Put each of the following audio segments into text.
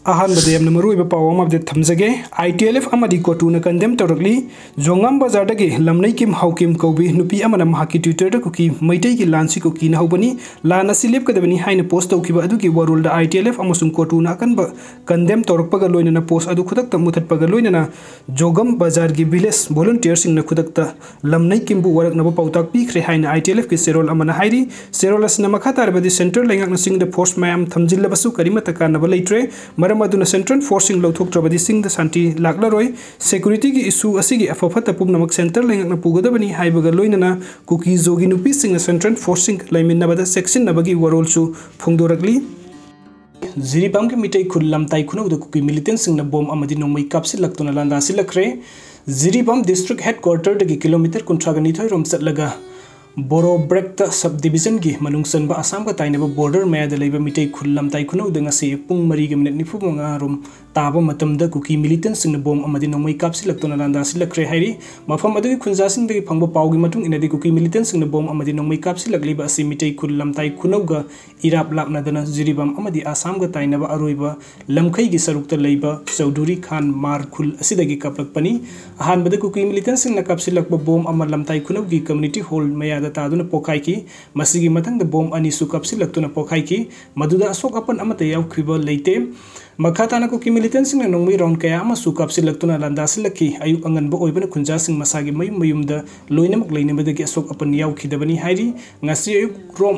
अहानबदे यमन मरुइबा पाव अमबदे थमजगे ITLF अमदी कोटुना कंडेम तौरकली जोंगम बाजारदगे लमनै किम हाउकिम कौबी नुपी अमना महाकी ट्विटर द कुकी मैतै की लानसी कुकी नहौबनी लान असि लेपकदबनी हाइना पोस्ट तौखिबा अदुगी वरुल द ITLF अमसुम कोटुना अकनबा कंडेम तौरकपगा लोइनना पोस्ट अदु खुदकता मुथतपगा लोइनना जोगम बाजार की विलेज वॉलंटियर सिंगना खुदकता लमनै किमबु वरकनबा पाउताक पीख्रे हाइना ITLF की सेरोल अमना हाइरी सेरोल असना मखा तारबदी सेंट्रल लेंगकना सिंग द फोर्स मैम थमजिल्लबसु करिमता कानबा लेट्रे मरम सेंट्रल फोर्सिंग लौथोक्ट्रबदी सिंग शांति लाक्लरोय सिक्योरिटी की इशू असिगी अफफत पुनमक सेंटर लेंगकना पुगदबनी हाइबगा लोइनना कुकी जोगी नुपिसिंग सेंट्रल फोर्सिंग लैमिन्नबदा चेक्सिंगनाबगी वरोलसु फोंदोरकली जिरीबाम के मिटै खुल लमताई खुनौद कुकी मिलिटेंट सिंगना बोम अमदी नोंमै कापसिलक्तुना लांदासिलक्रे जिरीबाम डिस्ट्रिक्ट हेडक्वार्टर दगी किलोमीटर 39 रोम चटलगा बोरो ब्रेक सब डिविजन की मनुंगसनबा आसाम का ताइनबा बॉर्डर मैद लेबा मिटै खुल लमताई खुनौद ngasi पुंग 4:45 रोम ताबा मतमदा कुकी मिलिटेंट सिंगना बोम अमदी नोंमै कापसिलक्तुना लांदासिलक्रे हाइरी मफम अदुगी खुनजासिंगदगी फंगबा पाउगी मतुंग इनदि कुकी मिलिटेंट सिंगना बोम अमदी नोंमै कापसिलक्लिबा असि मिटै खुल लमताई खुनौगा इराप लापनादना जिरीबाम अमदी आसाम का ताइनबा अरोइबा लमखैगी सरुक्ता लेबा चौधरी खान मार खुल असिदगी कापलकपनी अहानबदा कुकी मिलिटेंट सिंगना कापसिलक्बा बोम अमा लमताई खुनौगी कम्युनिटी हॉल मयादा तादुना पोखाइकी मसिगी मतंग बोम अनि सुकपसिलक्तुना पोखाइकी मदुदा असोक अपन अमता यावखिबा लेते मखाताना कुकी मिलिटेंट सिंगना नोंमै राउंड कया अमा सुकपसिलक्तुना लांदासिलक्की अयुक अंगनबा ओइबना खुंजासिंग मसागी मयुम मयुमदा लोइनमक लेनबदगी असोक अपन यावखिदबनी हाइरी ngasi अयुक रोम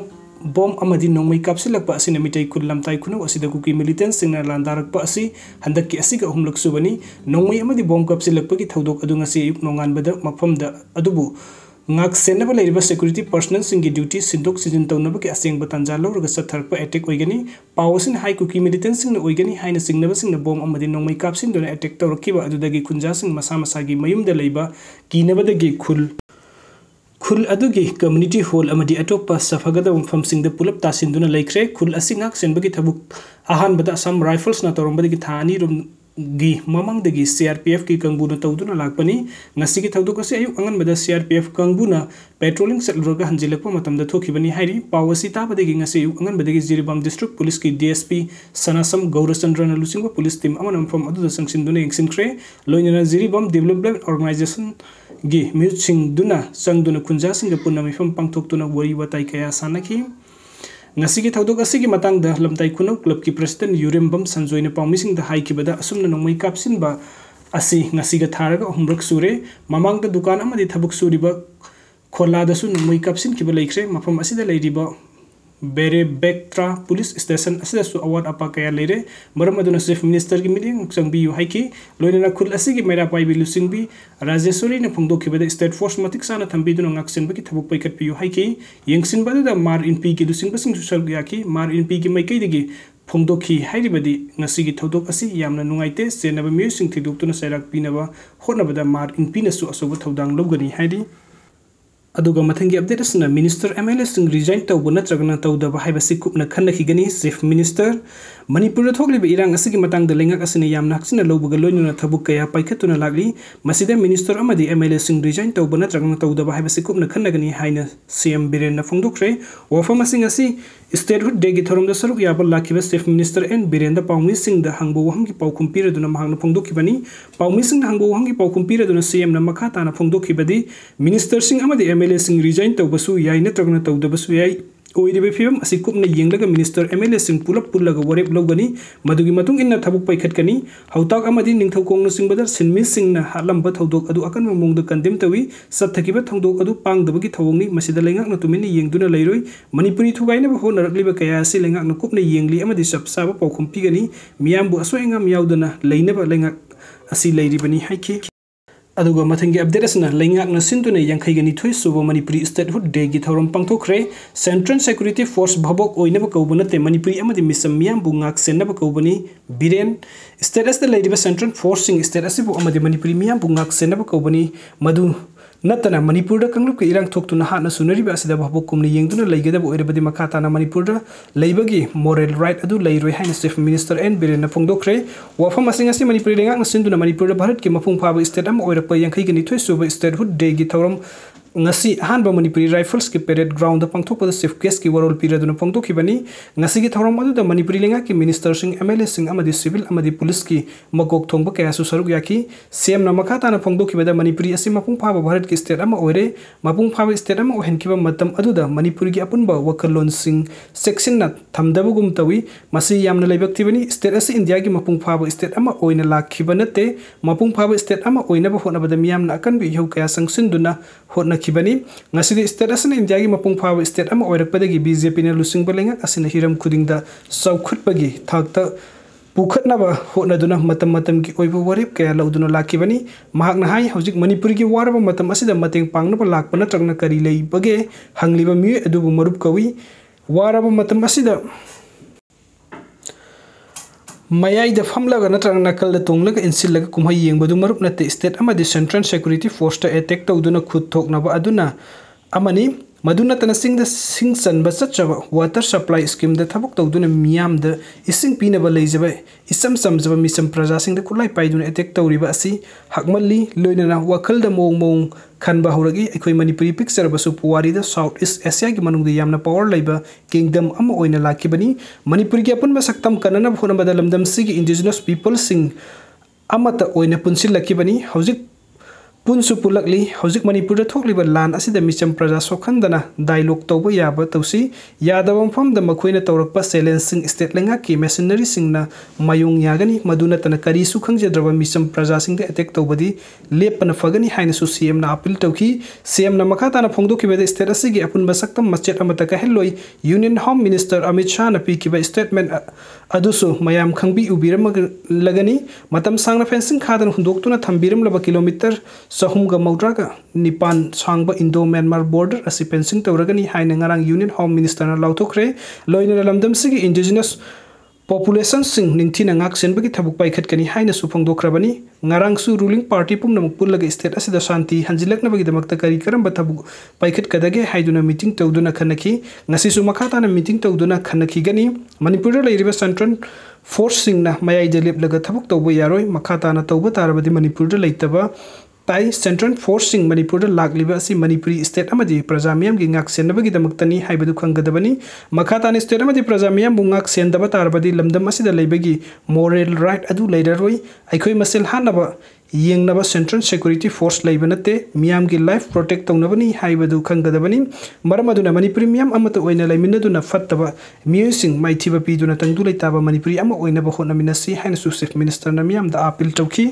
बोम अमदी नोंमै कापसिलक्पा असिना मिटै खुल लमताई खुनौ असिदा कुकी मिलिटेंट सिंगना लांदारकपा असि हंदक्की असिगा अहुमलक सुबनी नोंमै अमदी बोम कापसिलक्पगी थौदोक अदु ngasi अयुक नोंगानबदा मफमदा अदुबु ngak senaba leiriba security personnel singi duty sindok sizin tawnaba ki asengba tanja lawraga satharpa attack oigani pawasin high kuki militant singna oigani haina singnaba singna bom amadi nongmai kapsin dona attack tawrakiba adudagi kunja sing masa masagi mayumda leiba kinabadagi khul adugi community hall amadi atopa safagada mfam singda pulap tasinduna laikre khul asingak senbagi thabuk ahan bada asam rifles na tawrambadagi thani rum गी ममंग दगी CRPF की कंगबुना तौदुना लाकपनी ngasi की थौदुक असे अयुक अंगन बदा CRPF कंगबुना patrolling सेलरोगा हंजिलकपा मतमदा थोखिबनी हाइरी पावसी ताबदगी ngasi अयुक अंगन बदगी Jiribam district police की DSP Sanasam गौरचंद्रन लुसिंग police team अमन मफम अदुदा संगसिनदुना यंगसिनख्रे लोइनना Jiribam development organisation गी musing दुना संगदुना खुंजा सिंग पुन्ना मिफम पांगथोक्तुना वरी वताई कया सानखी ngasi ki thodok asigi matang da lamtai khunau club ki president Yurembam Sanjoina Paumising da haikibada asumna nongmai kapsin ba asi ngasi ga tharaga humrak sure mamang da dukan amadi thabuk suriba khola da su nongmai kapsin kiba laikre mafam asida leiriba bere bektra police station asida su award apa kaya leire maram aduna chief minister ki meeting changbi yu haiki loinana khul asigi mera pai bi lusingbi Rajeshwari na phongdokibada state force matik sana thambi duna ngaksen ba ki thabuk paikat pi yu haiki yengsin ba da mar in pi ki lusing basing su sal yaki mar in pi ki mai kai digi phongdokhi hairibadi ngasi gi thodok asi yamna nungaite senaba mi sing thiduk tuna sairak pinaba honabada mar in pi na su asoba thodang logani hairi अदुगा मथंगी update असना minister MLA सिंग resign तौब नत्रगना तौदबा हाइबसि कुपना खन्नखिगनी चीफ मिनिस्टर मणिपुर थोगलिबा इरांग असigi matang da lengak asina yamna haksina lowbuga loinuna thabuk kaya paikhatuna lagli masida minister amadi MLA sing resign tauba natragna tawdaba haibasi kupna khannagani haina CM Biren na phongdokre wafam asing asi statehood day gi thorom da saruk yaba lakiba chief minister N Biren da Paumi Singh da hangbo wahamgi paukum piraduna mahangna phongdokibani Paumi Singh da hangbo wahamgi paukum piraduna CM na makha tana phongdokibadi minister Singh amadi MLA sing resign tawbasu yai natragna tawdabasu yai ओइरिबे film असि कुपना येंगलगा minister MLA सिंग पुलप पुलगा वरेप लौगनी मदुगी मतुंग इन्ना थबुक पैखटकनी हौताक अमदि निंगथौकोंग सिंगबदर सिनमि सिंगना हालंबा थौदोक अदु अकन ममोंग द कंडेम तवी सत्थकिबा थौदोक अदु पांगदबगी थवंगनी मसिदा लेंगाकना तुमिनि येंगदुना लेरोय मणिपुरी थुगाइनबा होनरकलिबा कया असि लेंगाकना कुपना येंगली अमदि सबसाबा पौखुम पिगनी मियामबु असोयंगाम यावदना लेनबा लेंगाक असि लेरिबनी हाइखि अदुगा मथंगी अपडेट असना लेंगाकना सिंदुना यांखैगनी थोय सुबो मणिपुरी स्टेटहुड डे गी थौरम पांगथोखरे सेंट्रल सिक्योरिटी फोर्स भबोक ओइनबा कौबनते मणिपुरी अमदि मिसम मियामबु ngak senaba कौबनी बिरेन स्टेटस द लेरिबा सेंट्रल फोर्स सिंग स्टेटस सिबु अमदि मणिपुरी मियामबु ngak senaba कौबनी मदु नतना मणिपुर द कंगलुप के इरांग थोक्तुना हाना सुनरिबा असिदा भबोक कुमनि येंगदुना लेगदब ओइरबदि मखाताना मणिपुर द लेबगी मोरल राइट अदु लेरोय हाइन chief minister N villain फोंगदोखरे वफम using असि मणिपुरी लेंगाकना सिंदुना मणिपुर द भारत के मफुंग फाबा स्टेट अम ओइरप यांखैगनी थोय सुबो स्टेटहुड डे गी थौरम ngasi ahanba Manipuri Rifles ki parade ground da pangthokpada chief guest ki warol piraduna pangthokhibani ngasi gi thorom adu Manipuri lenga ki minister sing MLA sing amadi civil amadi police ki magok thongba kaya su saruk yaki CM na makata na pangthokhibada Manipuri asi mapung phaba Bharat ki state ama oire mapung phaba state ama ohenkiba matam adu da Manipuri gi apunba wakalon sing section na thamdabugum tawi masi yamna leibaktibani state asi India gi mapung phaba state ama oina lakhiba nate mapung phaba state ama oina ba hona bada miyam na akan bi kaya sangsin duna hona kibani ngasidi state asana India gi mapung phaba state ama oirakpadagi BJP na lusing balenga asina hiram khudingda saukhutpagi thakta pukhatnaba hotnaduna matam gi oiba warip kaya lauduna lakibani mahakna hai hojik Manipur gi waraba matam asida mateng pangnaba lakpana trangna kari lei bage hangliba mi adubu marup kawi waraba matam asida mayai da famlaga natrang nakal da tonglaga insillaga kumhai yengbadu marup nate state amadi central security force ta attack tawduna khut thoknaba aduna amani maduna tana sing san ba chachaba water supply scheme da thabuk tawduna miyam da ising pinaba leijaba isam samjaba misam praja sing da kulai paiduna attack tawriba asi hakmalli loinana wakal da mong khanba horagi ekhoi Manipuri picture basu puwari da South East Asia gi manung da yamna power leiba kingdom ama oina lakibani Manipur gi apun ba saktam kanana phona bada lamdam sigi indigenous people sing amata oina punsil lakibani hojik punsu pulakli hojik Manipur da thokliba lan asida micham praja sokhandana dialogue tawba yaba tawsi yadawam pham da makhoina tawrakpa challenge sing state lenga ki machinery singna mayung yagani maduna tana kari su khangjadraba micham praja sing da attack tawbadi lepana fagani haina su CM na appeal tawki CM na makata na phongdo ki beda state asigi apun basaktam machet amata ka heloi Union Home Minister Amit Shah na pi ki ba statement adusu mayam khangbi ubiram lagani matam sangna fencing khadan hundoktuna thambiram laba kilometer Sahumga Maudraga Nipan Sangba Indo Myanmar border asi fencing tawragani haina ngarang Union Home Minister na lauthokre loina lamdam sigi indigenous population sing ningthina ngak senbagi thabuk paikhat kani haina su phongdokrabani ngarang su ruling party pumna pullaga state asida shanti hanjilaknabagi damakta kari karamba thabuk paikhat kadage haiduna meeting tawduna khanaki ngasi su makhata na meeting tawduna khanaki gani Manipur la iriba central force sing na mayai delep laga thabuk tawba yaroi makhata na tawba tarabadi Manipur la leitaba tai central force sing Manipur da lagliba asi Manipuri state amadi prajamiyam gi ngak senabagi damaktani haibadu khangadabani makhata ni state amadi prajamiyam bu ngak sendaba tarbadi lamdam asida leibagi moral right adu leidaroi aikhoi masel hanaba yengnaba central security force leibanate miyam gi life protect tawnabani haibadu khangadabani maramaduna Manipuri miyam amata oina leiminaduna fattaba miyosing maithiba piduna tangdu leitaba Manipuri ama oina ba hona minasi haina su chief minister na miyam da appeal tawki